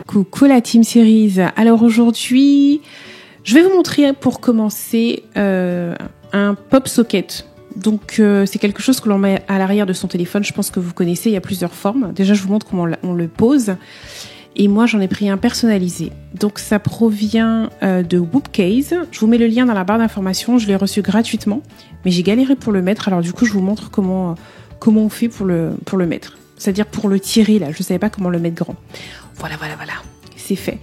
Coucou la Team Series. Alors aujourd'hui, je vais vous montrer pour commencer un pop socket. Donc c'est quelque chose que l'on met à l'arrière de son téléphone. Je pense que vous connaissez, il y a plusieurs formes. Déjà je vous montre comment on le pose. Et moi j'en ai pris un personnalisé. Donc ça provient de Whoopcase. Je vous mets le lien dans la barre d'informations. Je l'ai reçu gratuitement, mais j'ai galéré pour le mettre. Alors du coup je vous montre comment on fait pour le mettre. C'est-à-dire pour le tirer là. Je ne savais pas comment le mettre grand. Voilà. C'est fait.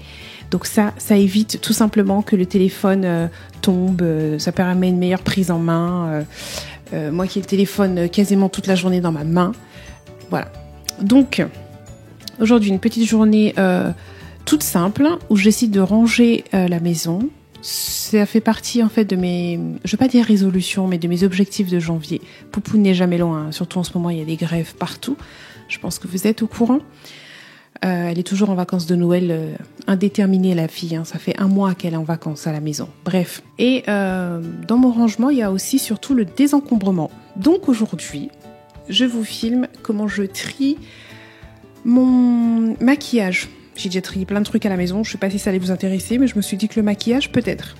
Donc ça évite tout simplement que le téléphone tombe. Ça permet une meilleure prise en main. Moi qui ai le téléphone quasiment toute la journée dans ma main. Voilà. Donc, aujourd'hui, une petite journée toute simple où je décide de ranger la maison. Ça fait partie en fait de mes, je vais pas dire résolutions, mais de mes objectifs de janvier. Poupou n'est jamais loin. Surtout en ce moment, il y a des grèves partout. Je pense que vous êtes au courant. Elle est toujours en vacances de Noël, indéterminée la fille, hein. Ça fait 1 mois qu'elle est en vacances à la maison. Bref. Et dans mon rangement, il y a aussi surtout le désencombrement. Donc aujourd'hui, je vous filme comment je trie mon maquillage. J'ai déjà trié plein de trucs à la maison, je sais pas si ça allait vous intéresser, mais je me suis dit que le maquillage peut-être.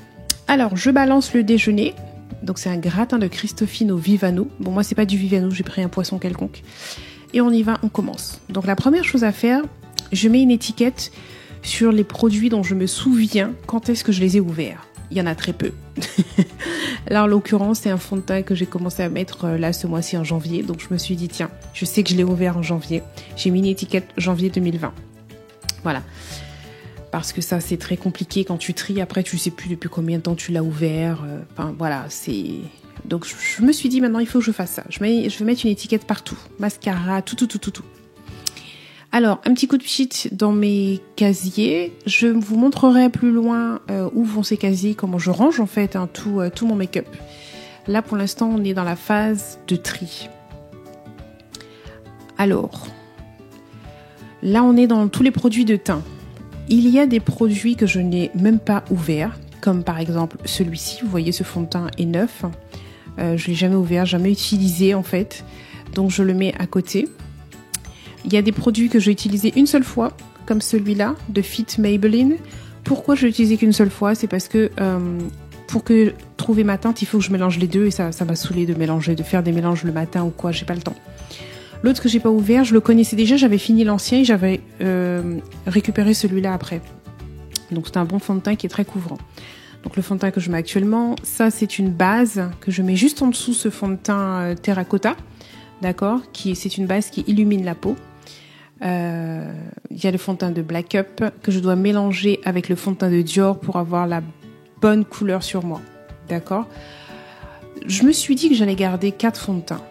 Alors, je balance le déjeuner. Donc c'est un gratin de Cristofino Vivano. Bon, moi c'est pas du Vivano, j'ai pris un poisson quelconque. Et on y va, on commence. Donc la première chose à faire, je mets une étiquette sur les produits dont je me souviens quand est-ce que je les ai ouverts. Il y en a très peu. Là, en l'occurrence, c'est un fond de teint que j'ai commencé à mettre là ce mois-ci en janvier. Donc je me suis dit, tiens, je sais que je l'ai ouvert en janvier. J'ai mis une étiquette janvier 2020. Voilà. Parce que ça, c'est très compliqué quand tu tries. Après, tu sais plus depuis combien de temps tu l'as ouvert. Enfin, voilà, c'est... Donc je me suis dit, maintenant, il faut que je fasse ça. Je vais mettre une étiquette partout. Mascara, tout. Alors, un petit coup de pchit dans mes casiers. Je vous montrerai plus loin où vont ces casiers, comment je range en fait tout mon make-up. Là, pour l'instant, on est dans la phase de tri. Alors, là, on est dans tous les produits de teint. Il y a des produits que je n'ai même pas ouverts, comme par exemple celui-ci. Vous voyez, ce fond de teint est neuf. Je ne l'ai jamais ouvert, jamais utilisé en fait. Donc, je le mets à côté. Il y a des produits que j'ai utilisés une seule fois, comme celui-là, de Fit Maybelline. Pourquoi je l'ai utilisé qu'une seule fois ? C'est parce que pour trouver ma teinte, il faut que je mélange les deux et ça m'a saoulé de mélanger, de faire des mélanges le matin ou quoi, j'ai pas le temps. L'autre que j'ai pas ouvert, je le connaissais déjà, j'avais fini l'ancien et j'avais récupéré celui-là après. Donc c'est un bon fond de teint qui est très couvrant. Donc le fond de teint que je mets actuellement, ça c'est une base que je mets juste en dessous ce fond de teint terracotta, d'accord ? C'est une base qui illumine la peau. Il y a le fond de teint de Black Up que je dois mélanger avec le fond de teint de Dior pour avoir la bonne couleur sur moi, d'accord ? Je me suis dit que j'allais garder 4 fonds de teint.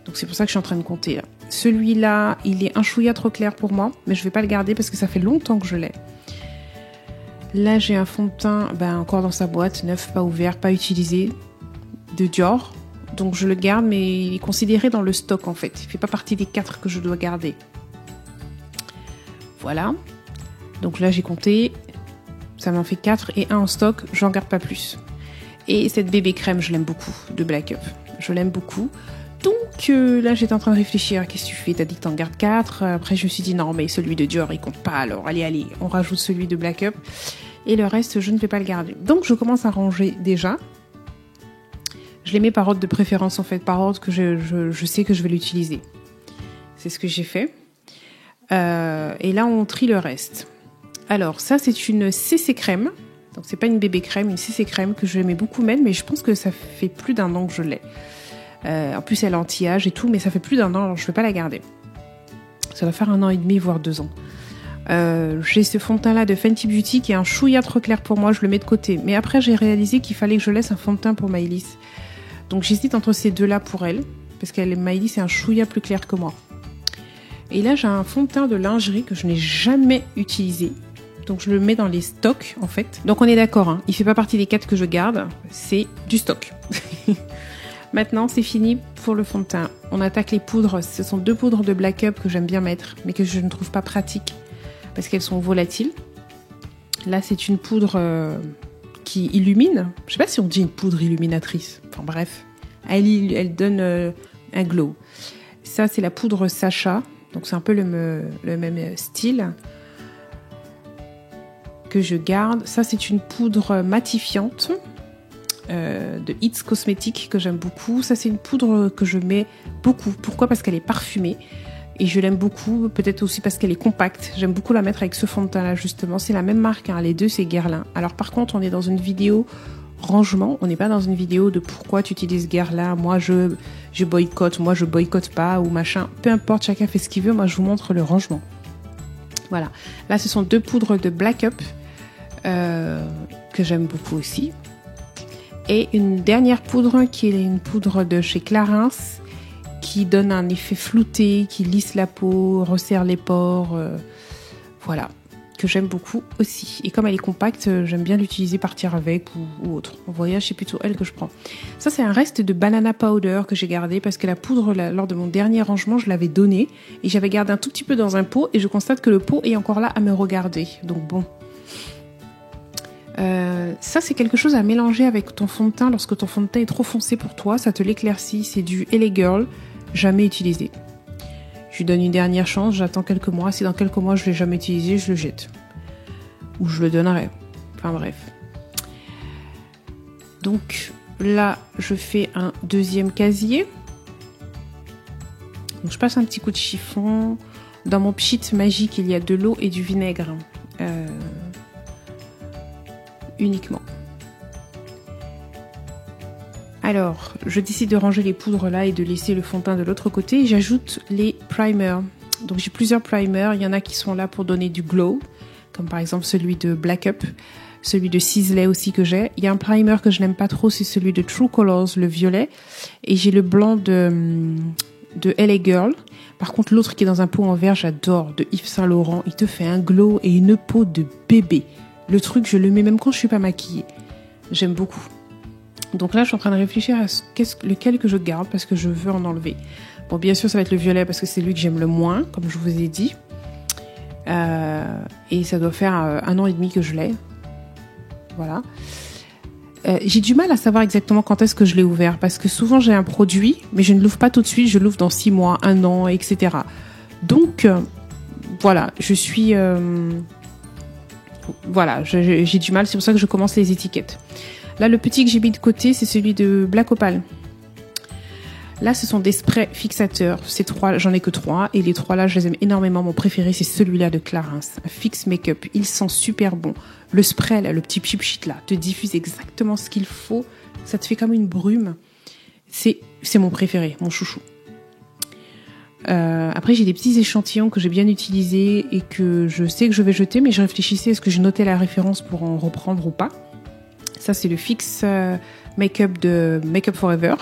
Donc c'est pour ça que je suis en train de compter là. Celui-là, il est un chouïa trop clair pour moi, mais je vais pas le garder parce que ça fait longtemps que je l'ai. Là, j'ai un fond de teint, encore dans sa boîte, neuf, pas ouvert, pas utilisé, de Dior. Donc je le garde, mais il est considéré dans le stock en fait. Il fait pas partie des 4 que je dois garder. Voilà. Donc là, j'ai compté. Ça m'en fait 4 et 1 en stock. J'en garde pas plus. Et cette bébé crème, je l'aime beaucoup, de Black Up. Je l'aime beaucoup. Donc là, j'étais en train de réfléchir. Qu'est-ce que tu fais ? T'as dit que t'en gardes 4. Après, je me suis dit non, mais celui de Dior, il compte pas. Alors, allez, on rajoute celui de Black Up. Et le reste, je ne vais pas le garder. Donc, je commence à ranger déjà. Je les mets par ordre de préférence, en fait, par ordre que je sais que je vais l'utiliser. C'est ce que j'ai fait. Et là, on trie le reste. Alors, ça, c'est une CC crème. Donc, c'est pas une bébé crème, une CC crème que je mets beaucoup même, mais je pense que ça fait plus d'1 an que je l'ai. En plus, elle est anti-âge et tout, mais ça fait plus d'1 an, alors je vais pas la garder. Ça doit faire 1 an et demi, voire 2 ans. J'ai ce fond de teint là de Fenty Beauty qui est un chouïa trop clair pour moi, je le mets de côté. Mais après, j'ai réalisé qu'il fallait que je laisse un fond de teint pour Maëlys. Donc j'hésite entre ces deux là pour elle, parce qu'elle Maëlys est un chouïa plus clair que moi. Et là, j'ai un fond de teint de lingerie que je n'ai jamais utilisé. Donc je le mets dans les stocks en fait. Donc on est d'accord, hein, il fait pas partie des 4 que je garde, c'est du stock. Maintenant, c'est fini pour le fond de teint. On attaque les poudres. Ce sont 2 poudres de Black Up que j'aime bien mettre, mais que je ne trouve pas pratiques parce qu'elles sont volatiles. Là, c'est une poudre qui illumine. Je sais pas si on dit une poudre illuminatrice. Enfin bref, elle donne un glow. Ça, c'est la poudre Sacha. Donc, c'est un peu le même style que je garde. Ça, c'est une poudre matifiante de It's Cosmetics que j'aime beaucoup. Ça, c'est une poudre que je mets beaucoup. Pourquoi? Parce qu'elle est parfumée. Et je l'aime beaucoup, peut-être aussi parce qu'elle est compacte. J'aime beaucoup la mettre avec ce fond de teint là, justement. C'est la même marque, hein. Les deux, c'est Guerlain. Alors, par contre, on est dans une vidéo rangement. On n'est pas dans une vidéo de pourquoi tu utilises Guerlain. Moi, je boycotte. Moi, je boycotte pas ou machin. Peu importe, chacun fait ce qu'il veut. Moi, je vous montre le rangement. Voilà. Là, ce sont deux poudres de Black Up que j'aime beaucoup aussi. Et une dernière poudre qui est une poudre de chez Clarins qui donne un effet flouté, qui lisse la peau, resserre les pores. Voilà, que j'aime beaucoup aussi. Et comme elle est compacte, j'aime bien l'utiliser, partir avec ou autre. En voyage, c'est plutôt elle que je prends. Ça, c'est un reste de banana powder que j'ai gardé parce que la poudre, lors de mon dernier rangement, je l'avais donnée et j'avais gardé un tout petit peu dans un pot et je constate que le pot est encore là à me regarder. Donc bon. Ça, c'est quelque chose à mélanger avec ton fond de teint lorsque ton fond de teint est trop foncé pour toi. Ça te l'éclaircit. C'est du LA Girl. Jamais utilisé. Je lui donne une dernière chance, j'attends quelques mois. Si dans quelques mois je ne l'ai jamais utilisé, je le jette. Ou je le donnerai. Enfin bref. Donc là, je fais un deuxième casier. Donc je passe un petit coup de chiffon. Dans mon pchit magique, il y a de l'eau et du vinaigre. Uniquement. Alors, je décide de ranger les poudres là et de laisser le fond de teint de l'autre côté. J'ajoute les primers. Donc j'ai plusieurs primers. Il y en a qui sont là pour donner du glow, comme par exemple celui de Black Up, celui de Sisley aussi que j'ai. Il y a un primer que je n'aime pas trop, c'est celui de True Colors, le violet. Et j'ai le blanc de LA Girl. Par contre, l'autre qui est dans un pot en verre, j'adore, de Yves Saint Laurent. Il te fait un glow et une peau de bébé. Le truc, je le mets même quand je suis pas maquillée. J'aime beaucoup. Donc là, je suis en train de réfléchir à lequel que je garde parce que je veux en enlever. Bon, bien sûr, ça va être le violet parce que c'est lui que j'aime le moins, comme je vous ai dit. Et ça doit faire 1 an et demi que je l'ai. Voilà. J'ai du mal à savoir exactement quand est-ce que je l'ai ouvert parce que souvent j'ai un produit, mais je ne l'ouvre pas tout de suite, je l'ouvre dans 6 mois, 1 an, etc. Donc, voilà, je suis... voilà, j'ai du mal, c'est pour ça que je commence les étiquettes. Là, le petit que j'ai mis de côté, c'est celui de Black Opal. Là, ce sont des sprays fixateurs. Ces 3, j'en ai que 3. Et les 3 là, je les aime énormément. Mon préféré, c'est celui-là de Clarins. Un Fix Make-up. Il sent super bon. Le spray, là, le petit pchit là, te diffuse exactement ce qu'il faut. Ça te fait comme une brume. C'est mon préféré, mon chouchou. Après, j'ai des petits échantillons que j'ai bien utilisés et que je sais que je vais jeter, mais je réfléchissais, est-ce que je notais la référence pour en reprendre ou pas. Ça, c'est le Fix Make-up de Make-up Forever.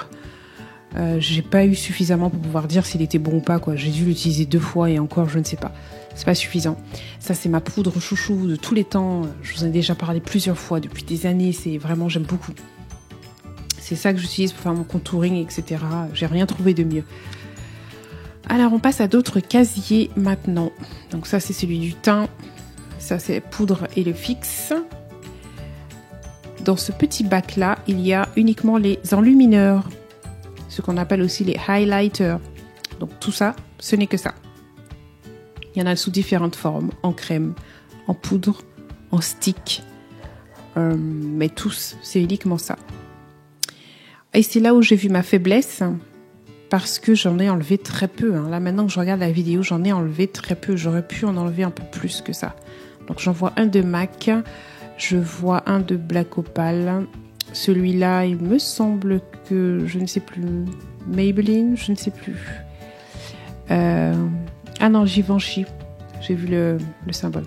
J'ai pas eu suffisamment pour pouvoir dire s'il était bon ou pas, quoi. J'ai dû l'utiliser 2 fois et encore, je ne sais pas. C'est pas suffisant. Ça, c'est ma poudre chouchou de tous les temps. Je vous en ai déjà parlé plusieurs fois depuis des années. C'est vraiment, j'aime beaucoup. C'est ça que j'utilise pour faire mon contouring, etc. J'ai rien trouvé de mieux. Alors, on passe à d'autres casiers maintenant. Donc ça, c'est celui du teint. Ça, c'est la poudre et le fixe. Dans ce petit bac-là, il y a uniquement les enlumineurs, ce qu'on appelle aussi les highlighters. Donc tout ça, ce n'est que ça. Il y en a sous différentes formes, en crème, en poudre, en stick. Mais tous, c'est uniquement ça. Et c'est là où j'ai vu ma faiblesse, parce que j'en ai enlevé très peu. Là, maintenant que je regarde la vidéo, j'en ai enlevé très peu. J'aurais pu en enlever un peu plus que ça. Donc j'en vois un de MAC. Je vois un de Black Opal. Celui-là, il me semble que, je ne sais plus, Maybelline, je ne sais plus. Ah non, Givenchy. J'ai vu le symbole.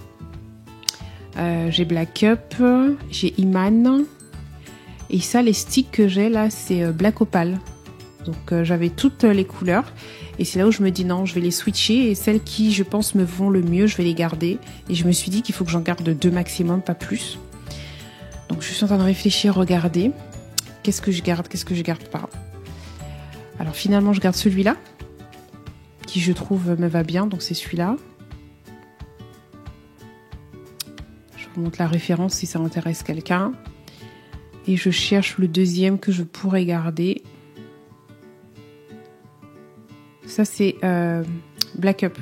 J'ai Black Up, j'ai Iman. Et ça, les sticks que j'ai là, c'est Black Opal. Donc j'avais toutes les couleurs. Et c'est là où je me dis non, je vais les switcher. Et celles qui, je pense, me vont le mieux, je vais les garder. Et je me suis dit qu'il faut que j'en garde 2 maximum, pas plus. Donc je suis en train de réfléchir, regarder. Qu'est-ce que je garde pas. Alors finalement, je garde celui-là, qui je trouve me va bien. Donc c'est celui-là. Je vous montre la référence si ça intéresse quelqu'un. Et je cherche le deuxième que je pourrais garder. Ça, c'est Black Up.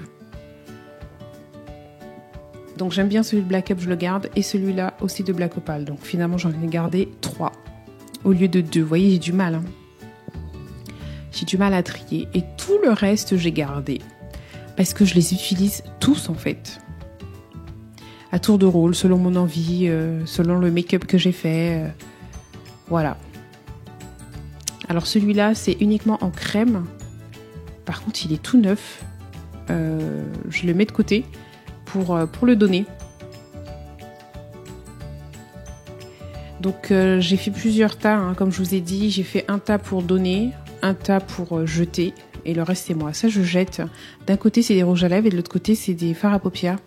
Donc, j'aime bien celui de Black Up, je le garde. Et celui-là aussi de Black Opal. Donc, finalement, j'en ai gardé 3 au lieu de 2. Vous voyez, j'ai du mal. Hein. J'ai du mal à trier. Et tout le reste, j'ai gardé. Parce que je les utilise tous, en fait. À tour de rôle, selon mon envie, selon le make-up que j'ai fait. Voilà. Alors celui-là, c'est uniquement en crème. Par contre, il est tout neuf. Je le mets de côté pour le donner. Donc j'ai fait plusieurs tas, hein, comme je vous ai dit. J'ai fait un tas pour donner, un tas pour jeter. Et le reste, c'est moi. Ça, je jette. D'un côté, c'est des rouges à lèvres et de l'autre côté, c'est des fards à paupières.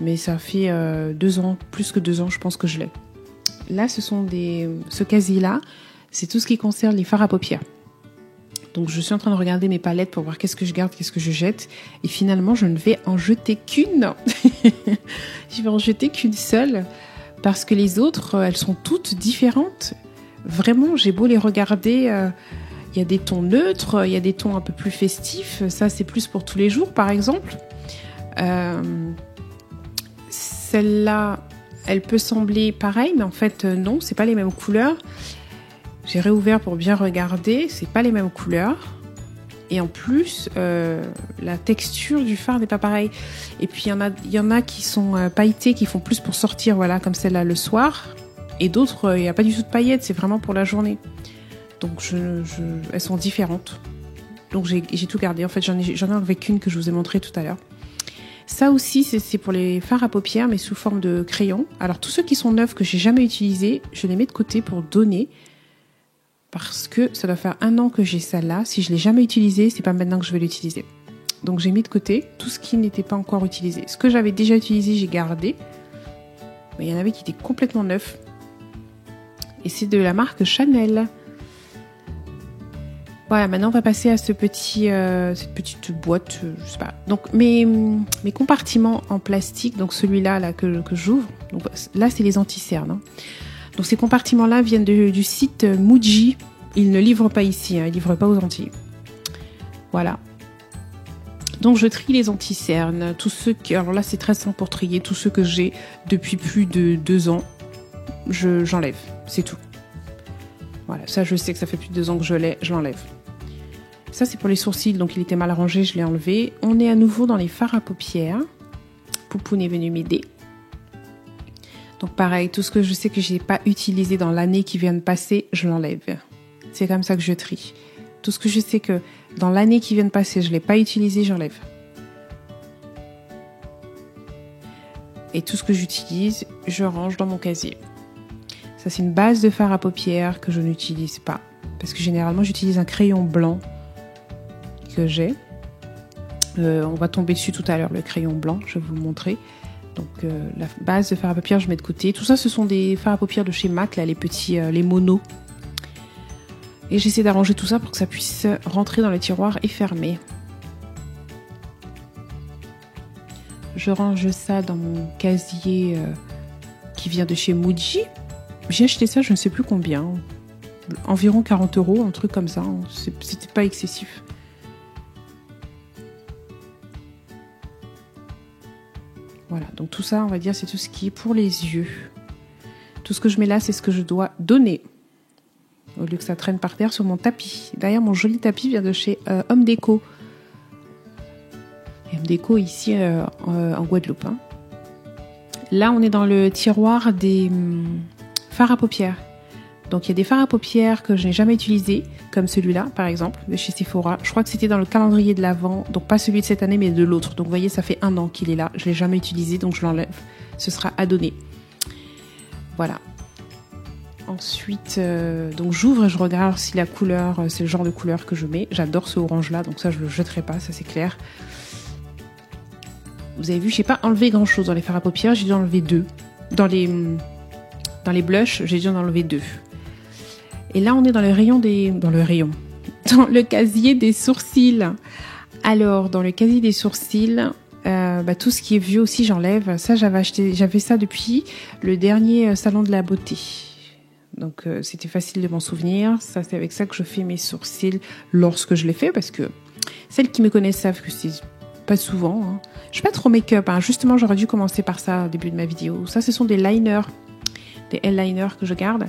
Mais ça fait 2 ans, plus que 2 ans, je pense que je l'ai. Là, ce casier-là, c'est tout ce qui concerne les fards à paupières. Donc, je suis en train de regarder mes palettes pour voir qu'est-ce que je garde, qu'est-ce que je jette. Et finalement, je ne vais en jeter qu'une. Je vais en jeter qu'une seule. Parce que les autres, elles sont toutes différentes. Vraiment, j'ai beau les regarder... Il y a des tons neutres, il y a des tons un peu plus festifs. Ça, c'est plus pour tous les jours, par exemple. Celle-là, elle peut sembler pareille, mais en fait, non, c'est pas les mêmes couleurs. J'ai réouvert pour bien regarder, c'est pas les mêmes couleurs. Et en plus, la texture du fard n'est pas pareille. Et puis, il y en a qui sont pailletées, qui font plus pour sortir, voilà, comme celle-là le soir. Et d'autres, il n'y a pas du tout de paillettes, c'est vraiment pour la journée. Donc, elles sont différentes. Donc, j'ai tout gardé. En fait, j'en ai enlevé qu'une que je vous ai montrée tout à l'heure. Ça aussi, c'est pour les fards à paupières, mais sous forme de crayon. Alors, tous ceux qui sont neufs, que j'ai jamais utilisés, je les mets de côté pour donner. Parce que ça doit faire 1 an que j'ai celle-là. Si je l'ai jamais utilisée, c'est pas maintenant que je vais l'utiliser. Donc, j'ai mis de côté tout ce qui n'était pas encore utilisé. Ce que j'avais déjà utilisé, j'ai gardé. Mais il y en avait qui étaient complètement neufs. Et c'est de la marque Chanel. Voilà, maintenant on va passer à cette petite boîte, je sais pas. Donc mes compartiments en plastique, donc celui-là là, que j'ouvre, donc là c'est les anti-cernes. Hein. Donc ces compartiments-là viennent du site Muji. Ils ne livrent pas ici, hein, ils ne livrent pas aux Antilles. Voilà. Donc je trie les anti-cernes, tous ceux qui... Alors là c'est très simple pour trier, tous ceux que j'ai depuis plus de 2 ans, j'enlève, c'est tout. Voilà, ça je sais que ça fait plus de 2 ans que je l'ai, je l'enlève. Ça c'est pour les sourcils, donc il était mal rangé, je l'ai enlevé. On est à nouveau dans les fards à paupières. Poupoune est venue m'aider. Donc pareil, tout ce que je sais que je n'ai pas utilisé dans l'année qui vient de passer, je l'enlève. C'est comme ça que je trie. Tout ce que je sais que dans l'année qui vient de passer, je ne l'ai pas utilisé, j'enlève. Et tout ce que j'utilise, je range dans mon casier. Ça c'est une base de fard à paupières que je n'utilise pas. Parce que généralement j'utilise un crayon blanc que j'ai. On va tomber dessus tout à l'heure, le crayon blanc, je vais vous le montrer. Donc la base de fard à paupières, je mets de côté. Tout ça, ce sont des fards à paupières de chez MAC, là, les petits, les monos. Et j'essaie d'arranger tout ça pour que ça puisse rentrer dans le tiroir et fermer. Je range ça dans mon casier qui vient de chez Muji. J'ai acheté ça, je ne sais plus combien. Environ 40 €, un truc comme ça. C'était pas excessif. Voilà, donc tout ça, on va dire, c'est tout ce qui est pour les yeux. Tout ce que je mets là, c'est ce que je dois donner. Au lieu que ça traîne par terre sur mon tapis. D'ailleurs, mon joli tapis vient de chez Home Déco. Home Déco ici en Guadeloupe. Hein. Là, on est dans le tiroir des fards à paupières. Donc, il y a des fards à paupières que je n'ai jamais utilisés, comme celui-là, par exemple, de chez Sephora. Je crois que c'était dans le calendrier de l'Avent, donc pas celui de cette année, mais de l'autre. Donc, vous voyez, ça fait 1 an qu'il est là. Je ne l'ai jamais utilisé, donc je l'enlève. Ce sera à donner. Voilà. Ensuite, donc j'ouvre et je regarde si la couleur, c'est le genre de couleur que je mets. J'adore ce orange-là, donc ça, je ne le jetterai pas, ça c'est clair. Vous avez vu, je n'ai pas enlevé grand-chose dans les fards à paupières. J'ai dû enlever 2. Dans les blushs, j'ai dû en enlever 2. Et là, on est dans le casier des sourcils. Alors, dans le casier des sourcils, tout ce qui est vieux aussi, j'enlève. Ça, j'avais ça depuis le dernier salon de la beauté. Donc, c'était facile de m'en souvenir. Ça, c'est avec ça que je fais mes sourcils lorsque je les fais, parce que Celles qui me connaissent savent que c'est pas souvent. Hein. Je suis pas trop make-up. Hein. Justement, j'aurais dû commencer par ça au début de ma vidéo. Ça, ce sont des liners, des L-liners que je garde.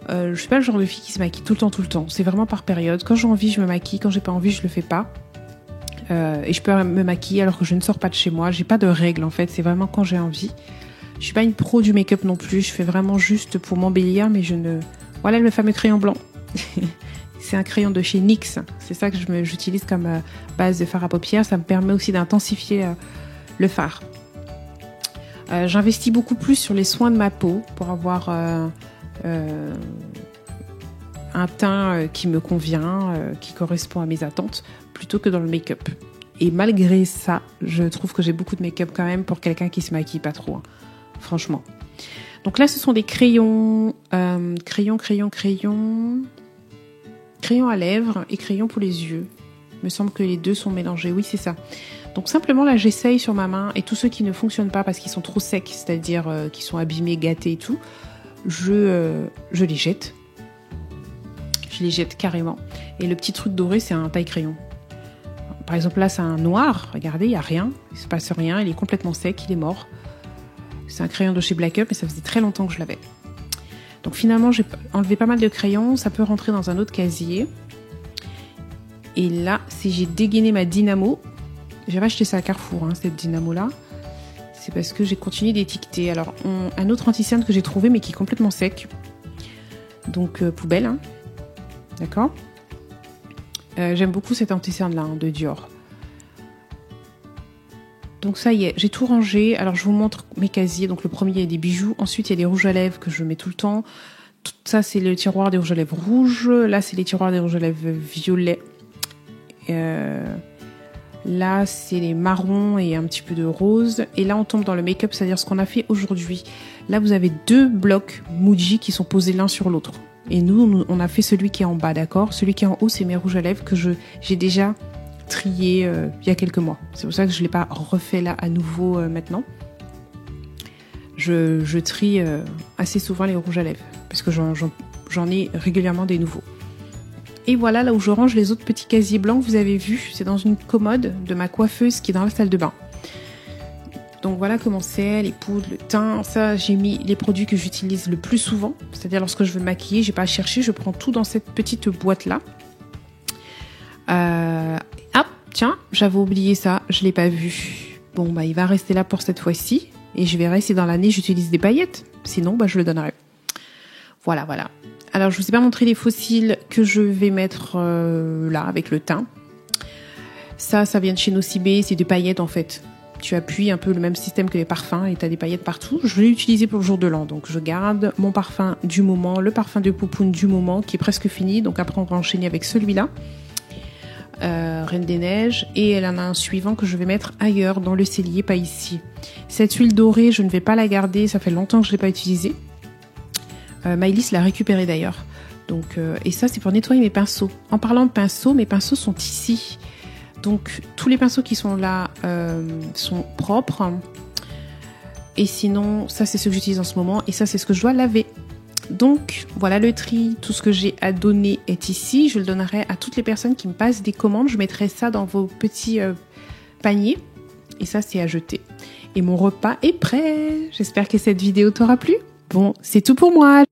Je suis pas le genre de fille qui se maquille tout le temps. C'est vraiment par période. Quand j'ai envie, je me maquille. Quand j'ai pas envie, je le fais pas. Et je peux me maquiller alors que je ne sors pas de chez moi. J'ai pas de règles en fait. C'est vraiment quand j'ai envie. Je suis pas une pro du make-up non plus. Je fais vraiment juste pour m'embellir, mais je ne. Voilà le fameux crayon blanc. C'est un crayon de chez NYX. C'est ça que j'utilise comme base de fard à paupières. Ça me permet aussi d'intensifier le fard. J'investis beaucoup plus sur les soins de ma peau pour avoir un teint qui me convient, qui correspond à mes attentes, plutôt que dans le make-up. Et malgré ça, je trouve que j'ai beaucoup de make-up quand même pour quelqu'un qui se maquille pas trop, hein, franchement. Donc là, ce sont des crayons, crayons à lèvres et crayons pour les yeux. Il me semble que les deux sont mélangés. Oui, c'est ça. Donc simplement là, j'essaye sur ma main, et tous ceux qui ne fonctionnent pas parce qu'ils sont trop secs, c'est-à-dire qui sont abîmés, gâtés et tout, je les jette. Je les jette carrément. Et le petit truc doré, c'est un taille-crayon. Par exemple, là, c'est un noir. Regardez, il n'y a rien. Il ne se passe rien. Il est complètement sec. Il est mort. C'est un crayon de chez Black Up, mais ça faisait très longtemps que je l'avais. Donc finalement, j'ai enlevé pas mal de crayons. Ça peut rentrer dans un autre casier. Et là, si j'ai dégainé ma dynamo, j'avais acheté ça à Carrefour, hein, cette dynamo-là. C'est parce que j'ai continué d'étiqueter. Alors, un autre anti-cerne que j'ai trouvé, mais qui est complètement sec. Donc, poubelle, hein. D'accord. J'aime beaucoup cet anti-cerne là, hein, de Dior. Donc ça y est, j'ai tout rangé. Alors je vous montre mes casiers. Donc le premier, il y a des bijoux. Ensuite, il y a des rouges à lèvres que je mets tout le temps. Tout ça, c'est le tiroir des rouges à lèvres rouges. Là, c'est les tiroirs des rouges à lèvres violets. Là, c'est les marrons et un petit peu de rose. Et là, on tombe dans le make-up, c'est-à-dire ce qu'on a fait aujourd'hui. Là, vous avez 2 blocs Muji qui sont posés l'un sur l'autre. Et nous, on a fait celui qui est en bas, d'accord? Celui qui est en haut, c'est mes rouges à lèvres que j'ai déjà trié il y a quelques mois. C'est pour ça que je ne l'ai pas refait là à nouveau maintenant. Je trie assez souvent les rouges à lèvres parce que j'en ai régulièrement des nouveaux. Et voilà, là où je range les autres petits casiers blancs que vous avez vus, c'est dans une commode de ma coiffeuse qui est dans la salle de bain. Donc voilà comment c'est, les poudres, le teint. Ça, j'ai mis les produits que j'utilise le plus souvent. C'est-à-dire lorsque je veux maquiller, j'ai pas à chercher, je prends tout dans cette petite boîte-là. Ah, tiens, j'avais oublié ça, je l'ai pas vu. Bon, bah il va rester là pour cette fois-ci. Et je verrai si dans l'année j'utilise des paillettes. Sinon, bah je le donnerai. Voilà. Alors, je vous ai pas montré les fossiles que je vais mettre là, avec le teint. Ça vient de chez Nocibé, c'est des paillettes en fait. Tu appuies un peu le même système que les parfums et tu as des paillettes partout. Je l'ai utilisé pour le jour de l'an, donc je garde mon parfum du moment, le parfum de Poupoune du moment qui est presque fini. Donc après on va enchaîner avec celui-là, Reine des Neiges, et elle en a un suivant que je vais mettre ailleurs dans le cellier, pas ici. Cette huile dorée, je ne vais pas la garder, ça fait longtemps que je l'ai pas utilisée. Maëlys l'a récupérée d'ailleurs. Donc et ça c'est pour nettoyer mes pinceaux. En parlant de pinceaux, mes pinceaux sont ici. Donc tous les pinceaux qui sont là sont propres. Et sinon, ça c'est ce que j'utilise en ce moment. Et ça c'est ce que je dois laver. Donc voilà le tri. Tout ce que j'ai à donner est ici. Je le donnerai à toutes les personnes qui me passent des commandes. Je mettrai ça dans vos petits paniers. Et ça c'est à jeter. Et mon repas est prêt. J'espère que cette vidéo t'aura plu. Bon, c'est tout pour moi.